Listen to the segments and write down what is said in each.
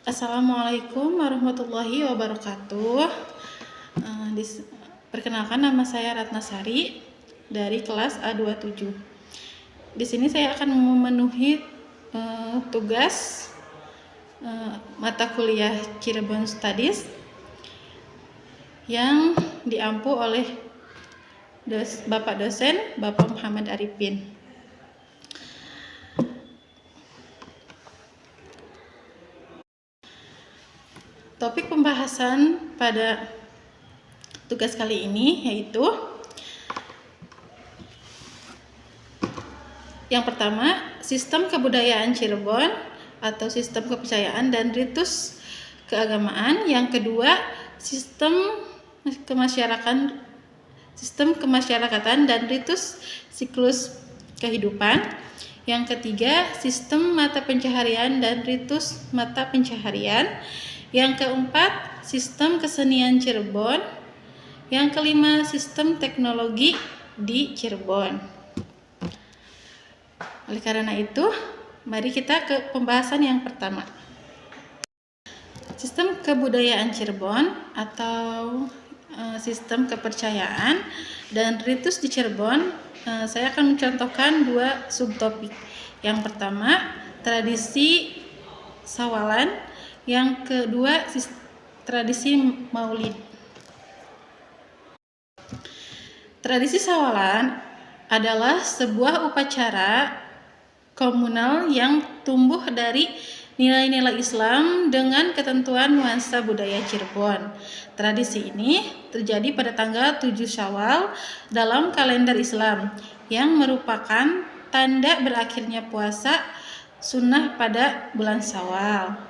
Assalamualaikum warahmatullahi wabarakatuh. Perkenalkan, nama saya Ratnasari dari kelas A27. Di sini saya akan memenuhi tugas mata kuliah Cirebon Studies yang diampu oleh Bapak dosen Bapak Muhammad Arifin. Topik pembahasan pada tugas kali ini yaitu yang pertama, sistem kebudayaan Cirebon atau sistem kepercayaan dan ritus keagamaan. Yang kedua, sistem kemasyarakatan dan ritus siklus kehidupan. Yang ketiga, sistem mata pencaharian dan ritus mata pencaharian. Yang keempat, sistem kesenian Cirebon. Yang kelima, sistem teknologi di Cirebon. Oleh karena itu, mari kita ke pembahasan yang pertama. Sistem kebudayaan Cirebon atau sistem kepercayaan dan ritus di Cirebon. Saya akan mencontohkan dua subtopik. Yang pertama, tradisi sawalan. Yang kedua, tradisi maulid. Tradisi sawalan adalah sebuah upacara komunal yang tumbuh dari nilai-nilai Islam dengan ketentuan nuansa budaya Cirebon. Tradisi ini terjadi pada tanggal 7 Syawal dalam kalender Islam yang merupakan tanda berakhirnya puasa sunnah pada bulan Syawal.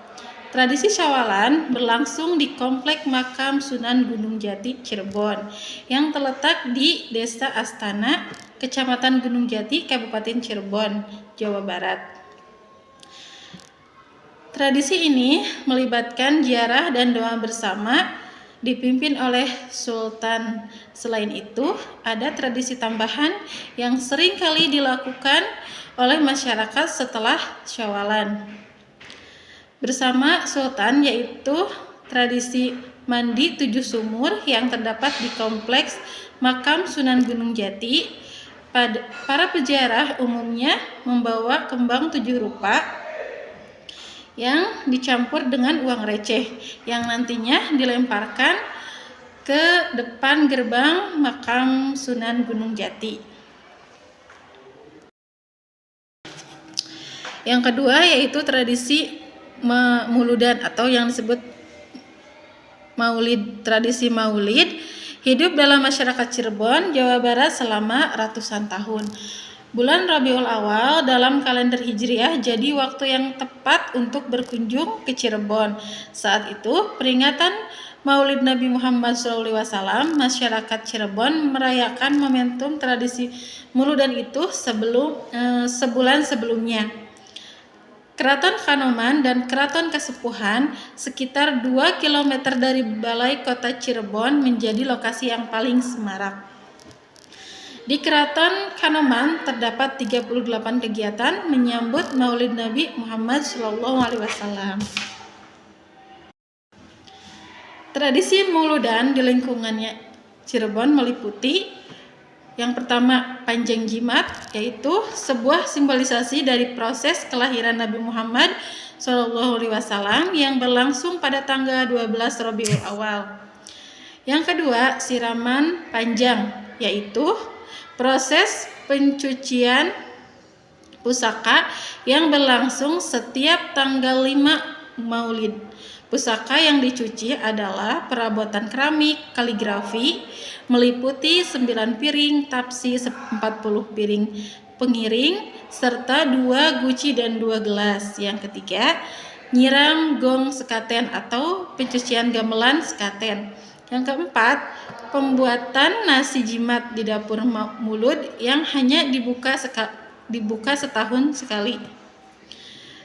Tradisi Syawalan berlangsung di Komplek Makam Sunan Gunung Jati, Cirebon, yang terletak di Desa Astana, Kecamatan Gunung Jati, Kabupaten Cirebon, Jawa Barat. Tradisi ini melibatkan ziarah dan doa bersama dipimpin oleh Sultan. Selain itu, ada tradisi tambahan yang sering kali dilakukan oleh masyarakat setelah Syawalan bersama Sultan, yaitu tradisi mandi 7 sumur yang terdapat di kompleks Makam Sunan Gunung Jati. Para peziarah umumnya membawa kembang 7 rupa yang dicampur dengan uang receh yang nantinya dilemparkan ke depan gerbang Makam Sunan Gunung Jati. Yang kedua yaitu tradisi mauludan atau yang disebut maulid. Tradisi maulid hidup dalam masyarakat Cirebon, Jawa Barat selama ratusan tahun. Bulan Rabiul Awal dalam kalender Hijriah jadi waktu yang tepat untuk berkunjung ke Cirebon. Saat itu peringatan Maulid Nabi Muhammad SAW, masyarakat Cirebon merayakan momentum tradisi mauludan itu sebulan sebelumnya. Keraton Kanoman dan Keraton Kasepuhan sekitar 2 km dari balai kota Cirebon menjadi lokasi yang paling semarak. Di Keraton Kanoman terdapat 38 kegiatan menyambut Maulid Nabi Muhammad SAW. Tradisi mauludan di lingkungannya Cirebon meliputi yang pertama, Panjang Jimat, yaitu sebuah simbolisasi dari proses kelahiran Nabi Muhammad SAW yang berlangsung pada tanggal 12 Rabiul Awal. Yang kedua, Siraman Panjang, yaitu proses pencucian pusaka yang berlangsung setiap tanggal 5 Maulid. Pusaka yang dicuci adalah perabotan keramik, kaligrafi, meliputi 9 piring, tapsi 40 piring pengiring, serta 2 guci dan 2 gelas. Yang ketiga, nyiram gong sekaten atau pencucian gamelan sekaten. Yang keempat, pembuatan nasi jimat di dapur mulut yang hanya dibuka setahun sekali.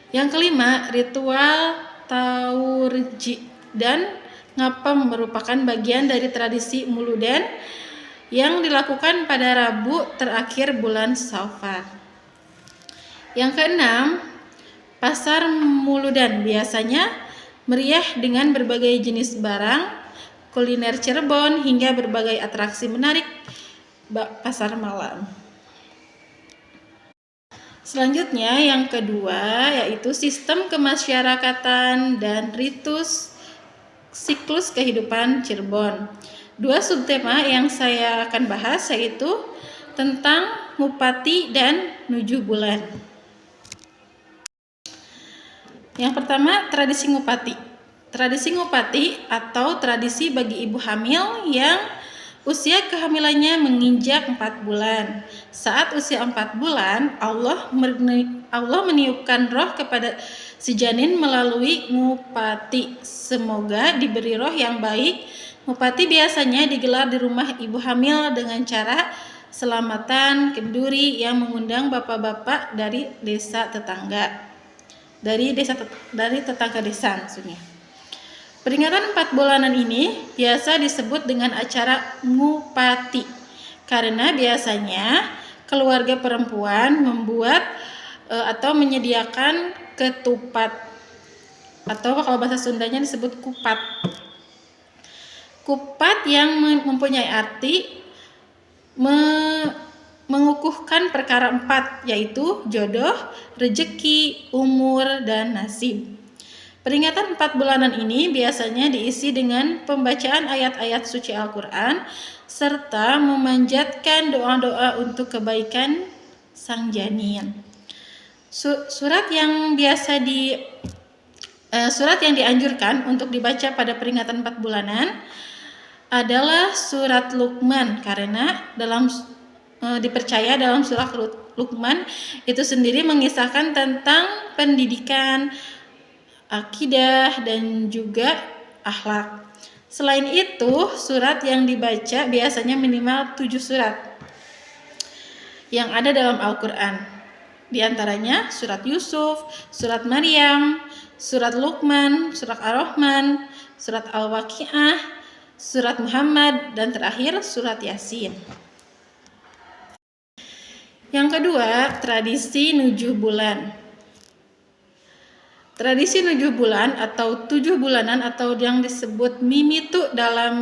Yang kelima, ritual Taurji dan ngapem merupakan bagian dari tradisi mauludan yang dilakukan pada Rabu terakhir bulan Safar. Yang keenam, pasar mauludan biasanya Meriah dengan berbagai jenis barang, kuliner Cirebon, hingga berbagai atraksi menarik pasar malam. Selanjutnya yang kedua yaitu sistem kemasyarakatan dan ritus siklus kehidupan Cirebon. Dua subtema yang saya akan bahas yaitu tentang Ngupati dan Nujuh Bulan. Yang pertama, tradisi Ngupati. Tradisi Ngupati atau tradisi bagi ibu hamil yang usia kehamilannya menginjak 4 bulan. Saat usia 4 bulan, Allah meniupkan roh kepada si janin melalui Ngupati. Semoga diberi roh yang baik. Ngupati biasanya digelar di rumah ibu hamil dengan cara selamatan kenduri yang mengundang bapak-bapak dari desa tetangga. Dari tetangga desa maksudnya. Peringatan 4 bulanan ini biasa disebut dengan acara Ngupati karena biasanya keluarga perempuan membuat atau menyediakan ketupat atau kalau bahasa Sundanya disebut kupat. Kupat yang mempunyai arti mengukuhkan perkara 4 yaitu jodoh, rejeki, umur, dan nasib. Peringatan 4 bulanan ini biasanya diisi dengan pembacaan ayat-ayat suci Al-Quran serta memanjatkan doa-doa untuk kebaikan sang janin. Surat yang dianjurkan untuk dibaca pada peringatan 4 bulanan adalah surat Luqman karena dipercaya dalam surah Luqman itu sendiri mengisahkan tentang pendidikan, akidah, dan juga akhlak. Selain itu, surat yang dibaca biasanya minimal 7 surat yang ada dalam Al-Quran. Di antaranya surat Yusuf, surat Maryam, surat Luqman, surat Ar-Rahman, surat Al-Waqiah, surat Muhammad, dan terakhir surat Yasin. Yang kedua, tradisi Nujuh Bulan. Tradisi Nujuh Bulan atau 7 bulanan atau yang disebut Mimitu dalam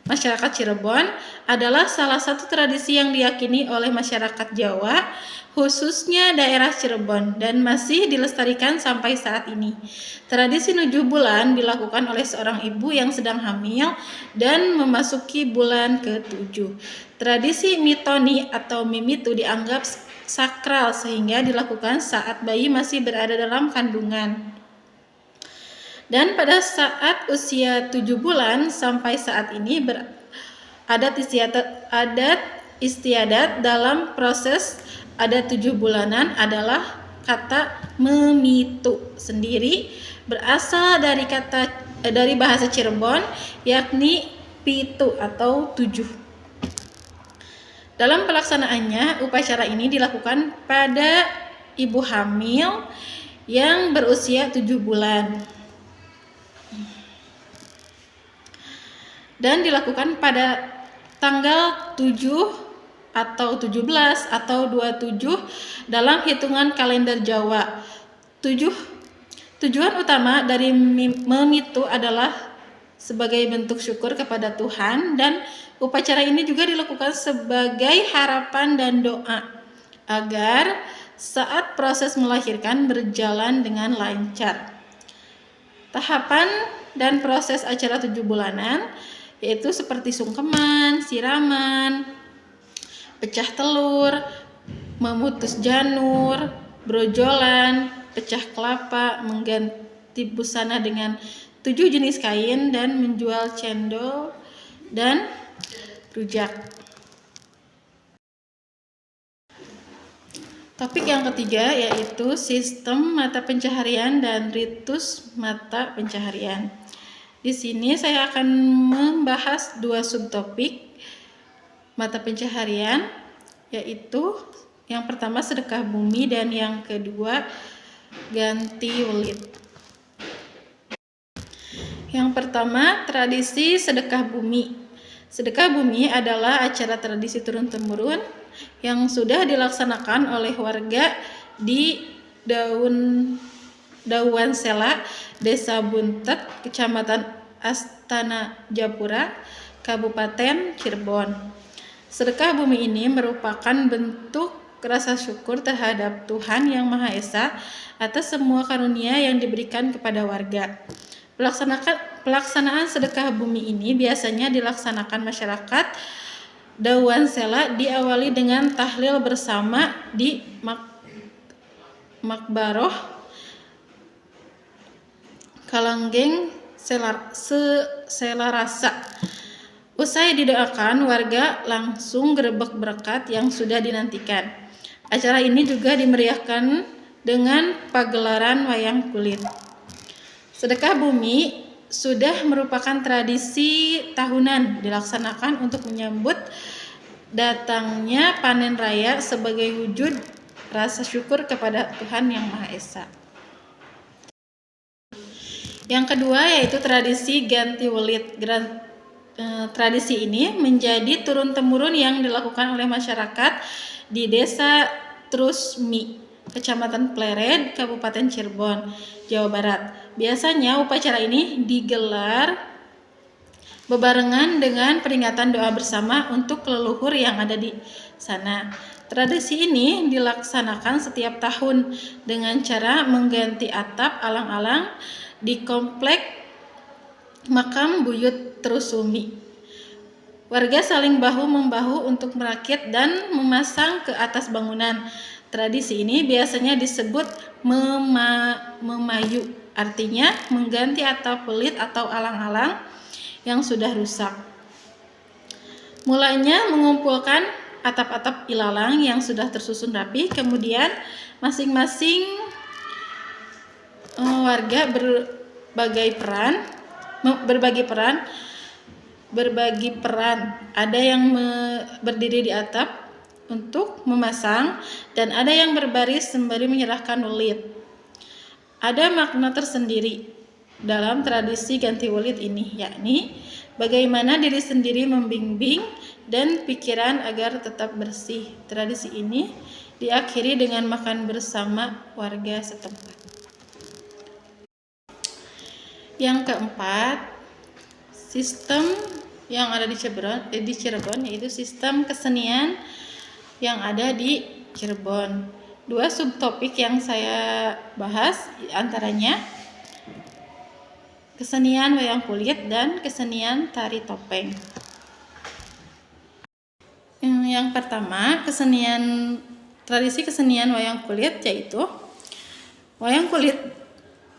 masyarakat Cirebon adalah salah satu tradisi yang diyakini oleh masyarakat Jawa, khususnya daerah Cirebon, dan masih dilestarikan sampai saat ini. Tradisi Nujuh Bulan dilakukan oleh seorang ibu yang sedang hamil dan memasuki bulan ke-7. Tradisi mitoni atau mimitu dianggap sakral sehingga dilakukan saat bayi masih berada dalam kandungan. Dan pada saat usia 7 bulan sampai saat ini adat istiadat dalam proses adat 7 bulanan adalah kata memitu sendiri berasal dari bahasa Cirebon yakni pitu atau 7. Dalam pelaksanaannya, upacara ini dilakukan pada ibu hamil yang berusia 7 bulan. Dan dilakukan pada tanggal 7 atau 17 atau 27 dalam hitungan kalender Jawa. Tujuan utama dari memitu adalah sebagai bentuk syukur kepada Tuhan, dan upacara ini juga dilakukan sebagai harapan dan doa agar saat proses melahirkan berjalan dengan lancar. Tahapan dan proses acara 7 bulanan yaitu seperti sungkeman, siraman, pecah telur, memutus janur, brojolan, pecah kelapa, mengganti busana dengan 7 jenis kain, dan menjual cendol dan rujak. Topik yang ketiga yaitu sistem mata pencaharian dan ritus mata pencaharian. Di sini saya akan membahas 2 subtopik mata pencaharian, yaitu yang pertama sedekah bumi dan yang kedua ganti wilit. Yang pertama, tradisi sedekah bumi. Sedekah bumi adalah acara tradisi turun-temurun yang sudah dilaksanakan oleh warga di Dauan Sela, Desa Buntet, Kecamatan Astana Japura, Kabupaten Cirebon. Sedekah bumi ini merupakan bentuk rasa syukur terhadap Tuhan Yang Maha Esa atas semua karunia yang diberikan kepada warga. Pelaksanaan sedekah bumi ini biasanya dilaksanakan masyarakat Dauan Sela diawali dengan tahlil bersama di Makbaroh Kalanggeng Selarasa. Usai didoakan, warga langsung gerebek berkat yang sudah dinantikan. Acara ini juga dimeriahkan dengan pagelaran wayang kulit. Sedekah bumi sudah merupakan tradisi tahunan dilaksanakan untuk menyambut datangnya panen raya sebagai wujud rasa syukur kepada Tuhan Yang Maha Esa. Yang kedua yaitu tradisi ganti welit. Tradisi ini menjadi turun-temurun yang dilakukan oleh masyarakat di Desa Trusmi, Kecamatan Pleret, Kabupaten Cirebon, Jawa Barat. Biasanya upacara ini digelar bebarengan dengan peringatan doa bersama untuk leluhur yang ada di sana. Tradisi ini dilaksanakan setiap tahun dengan cara mengganti atap alang-alang di komplek makam Buyut Trusumi. Warga saling bahu-membahu untuk merakit dan memasang ke atas bangunan. Tradisi ini biasanya disebut memayu, artinya mengganti atap pelit atau alang-alang yang sudah rusak. Mulanya mengumpulkan atap-atap ilalang yang sudah tersusun rapi, kemudian masing-masing warga berbagi peran. Ada yang berdiri di atap untuk memasang dan ada yang berbaris sembari menyerahkan welit. Ada makna tersendiri dalam tradisi ganti welit ini, yakni bagaimana diri sendiri membimbing dan pikiran agar tetap bersih. Tradisi ini diakhiri dengan makan bersama warga setempat. Yang keempat, sistem yang ada di Cirebon yaitu sistem kesenian yang ada di Cirebon. Dua subtopik yang saya bahas antaranya kesenian wayang kulit dan kesenian tari topeng. Yang pertama, tradisi kesenian wayang kulit yaitu wayang kulit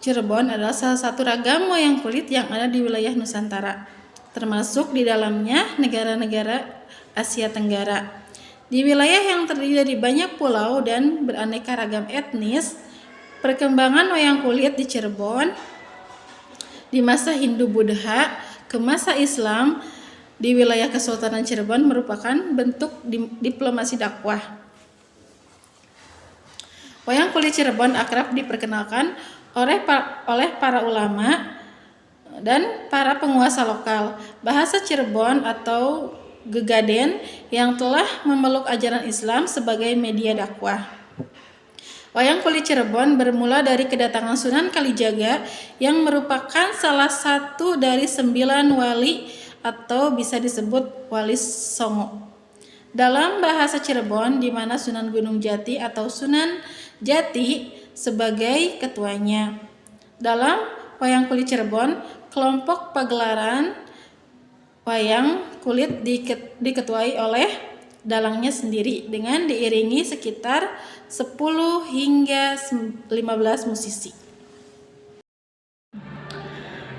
Cirebon adalah salah satu ragam wayang kulit yang ada di wilayah Nusantara, termasuk di dalamnya negara-negara Asia Tenggara. Di wilayah yang terdiri dari banyak pulau dan beraneka ragam etnis, perkembangan wayang kulit di Cirebon di masa Hindu-Buddha ke masa Islam di wilayah Kesultanan Cirebon merupakan bentuk diplomasi dakwah. Wayang kulit Cirebon akrab diperkenalkan oleh para ulama dan para penguasa lokal. Bahasa Cirebon atau Gegaden yang telah memeluk ajaran Islam sebagai media dakwah. Wayang kulit Cirebon bermula dari kedatangan Sunan Kalijaga yang merupakan salah satu dari 9 wali atau bisa disebut wali Songo. Dalam bahasa Cirebon di mana Sunan Gunung Jati atau Sunan Jati sebagai ketuanya. Dalam wayang kulit Cirebon, kelompok pagelaran wayang kulit diketuai oleh dalangnya sendiri dengan diiringi sekitar 10 hingga 15 musisi.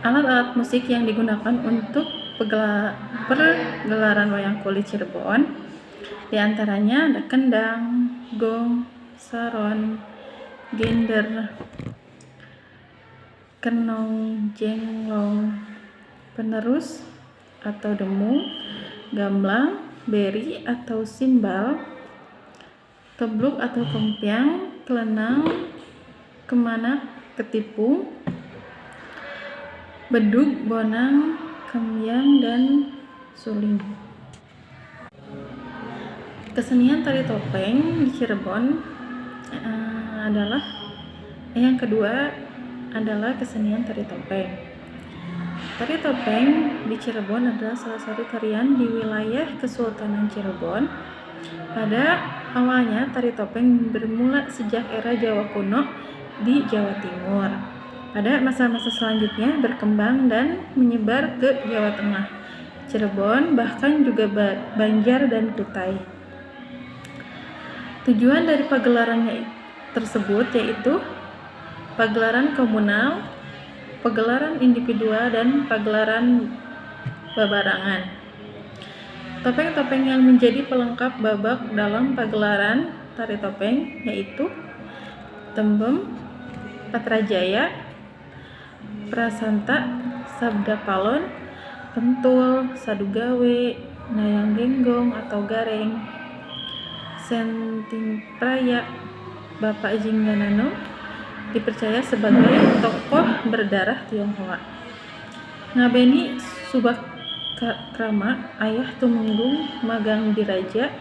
Alat-alat musik yang digunakan untuk pergelaran wayang kulit Cirebon diantaranya ada kendang, gong, saron, gender, kenong, jenglong, penerus atau demu, gamblang, beri atau simbal, kebluk atau kempiang, kelenang, kemanak, ketipung, bedug, bonang, kemyang, dan suling. Kesenian tari topeng di Cirebon adalah yang kedua adalah kesenian tari topeng. Tari topeng di Cirebon adalah salah satu tarian di wilayah Kesultanan Cirebon. Pada awalnya tari topeng bermula sejak era Jawa kuno di Jawa Timur. Pada masa-masa selanjutnya berkembang dan menyebar ke Jawa Tengah, Cirebon, bahkan juga Banjar dan Kutai. Tujuan dari pagelarannya tersebut yaitu pagelaran komunal, pagelaran individual, dan pagelaran babarangan. Topeng-topeng yang menjadi pelengkap babak dalam pagelaran tari topeng yaitu tembem, patrajaya, prasanta, sabda palon, pentul, sadugawe, nayang genggong atau gareng, senting praya. Bapak Jingganano dipercaya sebagai tokoh berdarah Tionghoa. Ngabeni Subakrama, ayah Tumenggung Magang Diraja.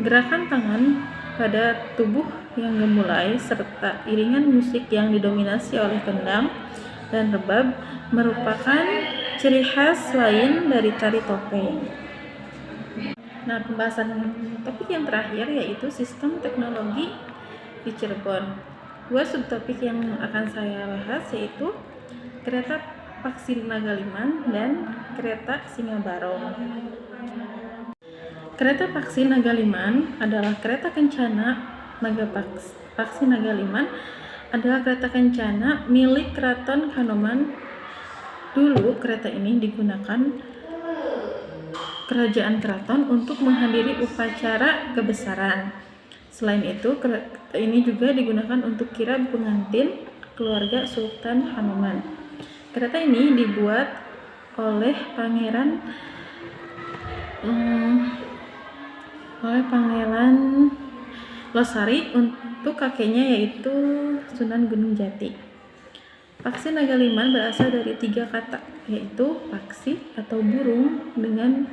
Gerakan tangan pada tubuh yang gemulai serta iringan musik yang didominasi oleh kendang dan rebab merupakan ciri khas lain dari tari topeng. Nah, pembahasan topik yang terakhir yaitu sistem teknologi di Cirebon. Dua subtopik yang akan saya bahas yaitu kereta Paksi Nagaliman dan kereta Singa Barong. Kereta Paksi Nagaliman adalah kereta kencana. Paksi Nagaliman adalah kereta kencana milik Keraton Kanoman. Dulu kereta ini digunakan kerajaan keraton untuk menghadiri upacara kebesaran. Selain itu, kereta ini juga digunakan untuk kirab pengantin keluarga Sultan Hanoman. Kereta ini dibuat oleh Pangeran Losari untuk kakeknya yaitu Sunan Gunung Jati. Paksi Nagaliman berasal dari 3 kata yaitu paksi atau burung dengan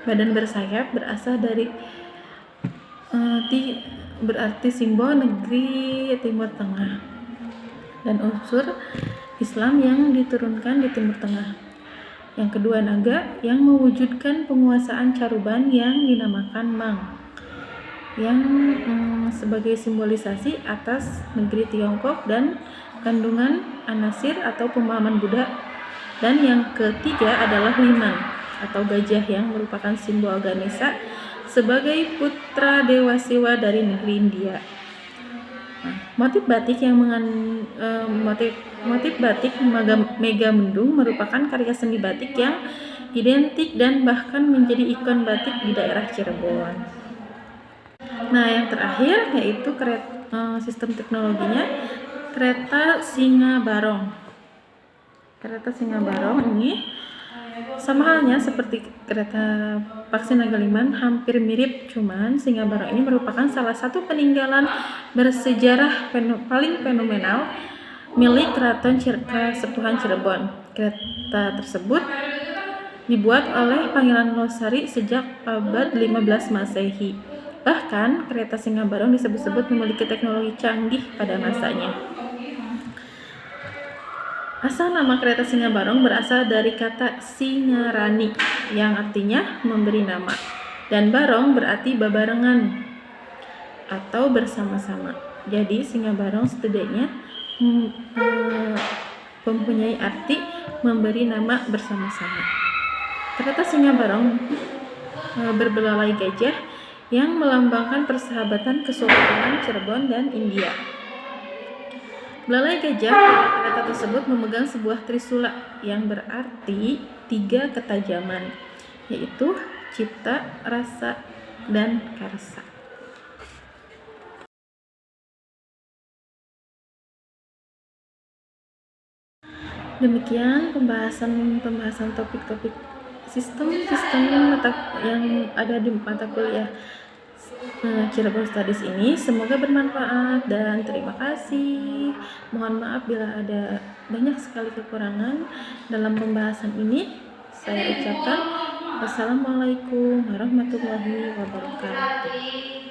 badan bersayap, berasal dari berarti simbol negeri Timur Tengah dan unsur Islam yang diturunkan di Timur Tengah. Yang kedua, naga yang mewujudkan penguasaan Caruban yang dinamakan Mang, yang sebagai simbolisasi atas negeri Tiongkok dan kandungan Anasir atau pemahaman Buddha. Dan yang ketiga adalah liman atau gajah yang merupakan simbol Ganesha sebagai putra Dewa Siwa dari negeri India. Motif batik Megamendung merupakan karya seni batik yang identik dan bahkan menjadi ikon batik di daerah Cirebon. Nah, yang terakhir yaitu sistem teknologinya kereta Singa Barong. Kereta Singa Barong ini sama halnya seperti kereta Paksi Nagaliman, hampir mirip, cuman Singa Barong ini merupakan salah satu peninggalan bersejarah paling fenomenal milik Keraton Kasepuhan Cirebon. Kereta tersebut dibuat oleh Pangeran Losari sejak abad 15 Masehi. Bahkan kereta Singa Barong disebut-sebut memiliki teknologi canggih pada masanya. Asal nama kereta Singa Barong berasal dari kata Singarani yang artinya memberi nama, dan Barong berarti babarengan atau bersama-sama. Jadi Singa Barong setidaknya mempunyai arti memberi nama bersama-sama. Kereta Singa Barong berbelalai gajah yang melambangkan persahabatan Kesultanan Cirebon dan India. Belalai gajah pada kereta tersebut memegang sebuah trisula yang berarti 3 ketajaman, yaitu cipta, rasa, dan karsa. Demikian pembahasan topik-topik sistem yang ada di mata kuliah Cirebon Studies ini. Semoga bermanfaat dan terima kasih. Mohon maaf bila ada banyak sekali kekurangan dalam pembahasan ini. Saya ucapkan wassalamualaikum warahmatullahi wabarakatuh.